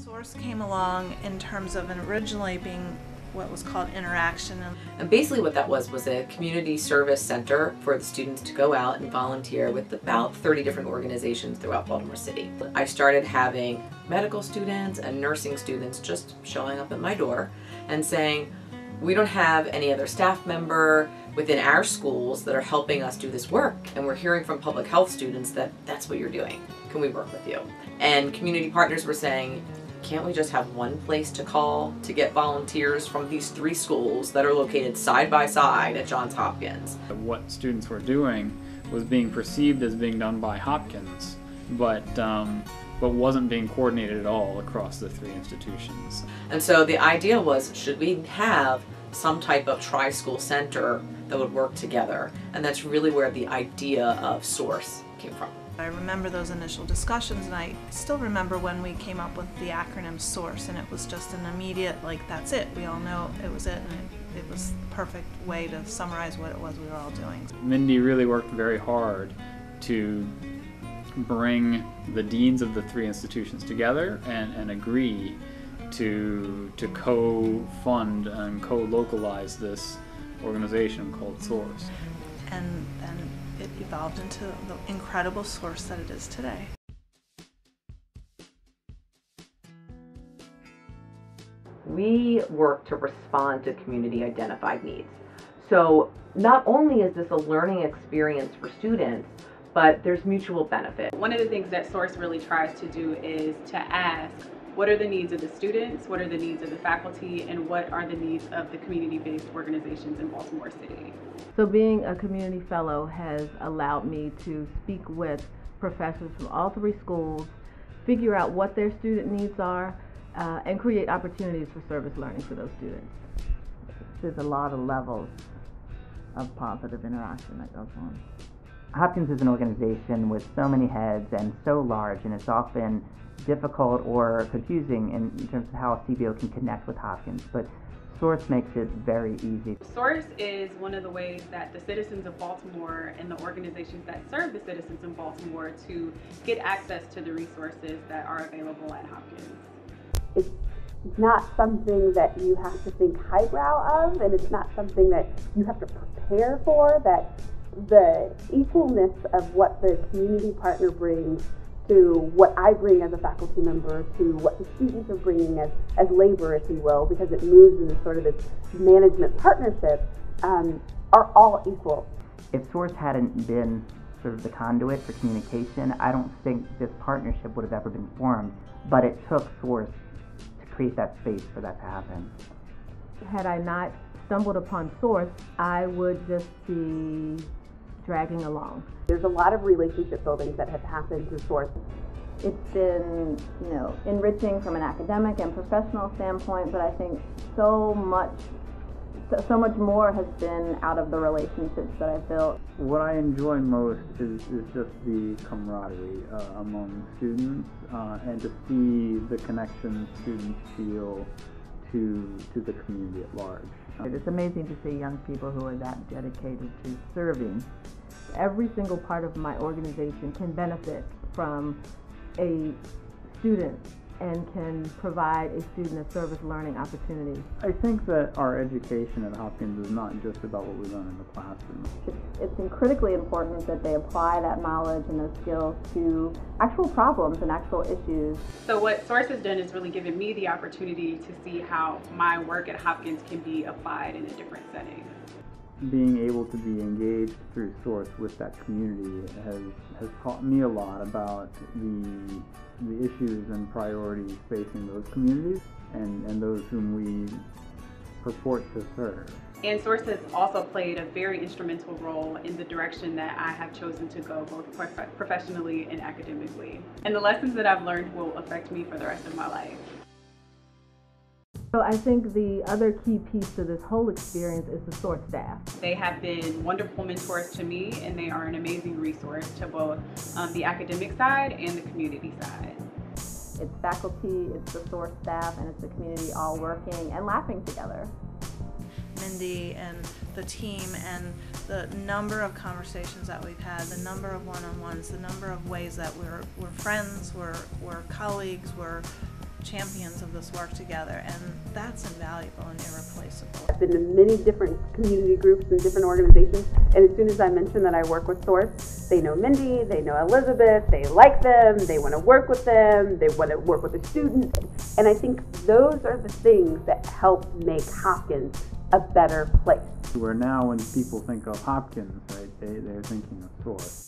Source came along in terms of originally being what was called Interaction. And basically what that was a community service center for the students to go out and volunteer with about 30 different organizations throughout Baltimore City. I started having medical students and nursing students just showing up at my door and saying, we don't have any other staff member within our schools that are helping us do this work, and we're hearing from public health students that that's what you're doing. Can we work with you? And community partners were saying, can't we just have one place to call to get volunteers from these 3 schools that are located side by side at Johns Hopkins? What students were doing was being perceived as being done by Hopkins, but wasn't being coordinated at all across the 3 institutions. And so the idea was, should we have some type of tri-school center that would work together? And that's really where the idea of Source came from. I remember those initial discussions, and I still remember when we came up with the acronym Source, and it was just an immediate, like, that's it. We all know it was it, and it was the perfect way to summarize what it was we were all doing. Mindy really worked very hard to bring the deans of the 3 institutions together and agree to co-fund and co-localize this organization called Source. And it evolved into the incredible Source that it is today. We work to respond to community identified needs. So not only is this a learning experience for students, but there's mutual benefit. One of the things that Source really tries to do is to ask, what are the needs of the students, what are the needs of the faculty, and what are the needs of the community-based organizations in Baltimore City? So being a community fellow has allowed me to speak with professors from all 3 schools, figure out what their student needs are, and create opportunities for service learning for those students. There's a lot of levels of positive interaction that goes on. Hopkins is an organization with so many heads and so large, and it's often difficult or confusing in terms of how a CBO can connect with Hopkins, but Source makes it very easy. Source is one of the ways that the citizens of Baltimore and the organizations that serve the citizens in Baltimore to get access to the resources that are available at Hopkins. It's not something that you have to think highbrow of, and it's not something that you have to prepare for, that the equalness of what the community partner brings to what I bring as a faculty member, to what the students are bringing as labor, if you will, because it moves in sort of this management partnership, are all equal. If Source hadn't been sort of the conduit for communication, I don't think this partnership would have ever been formed, but it took Source to create that space for that to happen. Had I not stumbled upon Source, I would just be dragging along. There's a lot of relationship building that has happened through Source. It's been, enriching from an academic and professional standpoint, but I think so much more has been out of the relationships that I've built. What I enjoy most is just the camaraderie among students and to see the connection students feel to the community at large. It's amazing to see young people who are that dedicated to serving. Every single part of my organization can benefit from a student and can provide a student a service learning opportunity. I think that our education at Hopkins is not just about what we learn in the classroom. It's critically important that they apply that knowledge and those skills to actual problems and actual issues. So what Source has done is really given me the opportunity to see how my work at Hopkins can be applied in a different setting. Being able to be engaged through Source with that community has taught me a lot about the issues and priorities facing those communities and those whom we purport to serve. And Source has also played a very instrumental role in the direction that I have chosen to go, both professionally and academically. And the lessons that I've learned will affect me for the rest of my life. So I think the other key piece to this whole experience is the Source staff. They have been wonderful mentors to me, and they are an amazing resource to both the academic side and the community side. It's faculty, it's the Source staff, and it's the community all working and laughing together. Mindy and the team and the number of conversations that we've had, the number of one-on-ones, the number of ways that we're friends, we're colleagues, we're champions of this work together, and that's invaluable and irreplaceable. I've been to many different community groups and different organizations, and as soon as I mention that I work with Source, they know Mindy, they know Elizabeth, they like them, they want to work with them, they want to work with the students, and I think those are the things that help make Hopkins a better place. Where now when people think of Hopkins, right, they're thinking of Source.